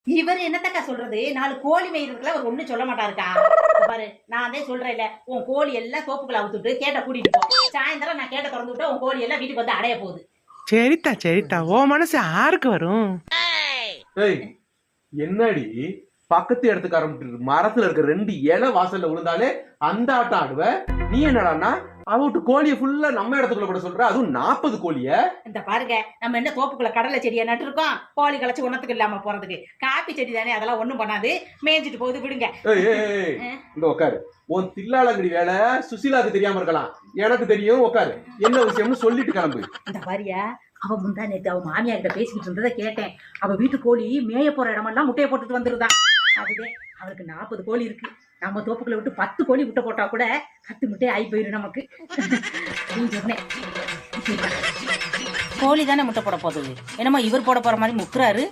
இவர் என்னத்தக்கா சொல்றது? 4 கோழி மேய்றதுக்குலாம் அவர் ஒண்ணும் சொல்ல மாட்டாருக்கா. பாரு, நான் தான் சொல்றேன்ல, உன் கோழி எல்லாம் தோப்புக்குள்ள அவுத்துட்டு கேட்ட கூட்டிட்டு போ. சாயந்தரம் நான் கேட்ட திறந்து விட்டா உன் கோழி எல்லாம் வீட்டுக்கு வந்து அடைய போகுது. சரித்தா சரித்தா, ஓ மனசு யாருக்கு வரும்? ஏய், என்னடி பக்கத்து இடத்துக்கு ஆரம்பிட்டு மரத்துல இருக்க 2 இலை வாசல்ல விழுந்தாலே அந்த ஆட்டம் ஆடுவ. நீ என்னடான்னா அவட்டு கோழிய ஃபுல்லா நம்ம இடத்துக்குள்ள கூட சொல்ற, அதுவும் 40 கோழிய. இந்த பாருங்க, நம்ம என்ன தோப்புக்குள்ள கடலை செடியை நட்டு இருக்கோம், கோழி களைச்சு ஒன்னத்துக்கு இல்லாம போறதுக்கு. காப்பி செடி தானே, அதெல்லாம் ஒண்ணும் பண்ணாது, மேய்ஞ்சிட்டு போகுது, விடுங்க. இந்த உட்காரு. உன் தில்லாலங்கடி வேலை சுசீலாக்கு தெரியாம இருக்கலாம், எனக்கு தெரியும். உட்காரு, என்ன விஷயம்னு சொல்லிட்டு கிளம்பு. இந்த பாரியா, அவ முந்தா நேத்து அவ மாமியா கிட்ட பேசிக்கிட்டு இருந்ததை கேட்டேன். அவ வீட்டு கோழி மேய போற இடமெல்லாம் முட்டையை போட்டுட்டு வந்துருதான். அதுவே அவளுக்கு 40 கோழி இருக்கு. நம்ம தோப்புக்குள்ள விட்டு 10 கோழி முட்டை போட்டா கூட 10 முட்டை ஆகி போயிடும் நமக்கு. சொன்னேன், கோழி தானே முட்டை போட போகுது, என்னமோ இவர் போட போற மாதிரி முக்குறாரு.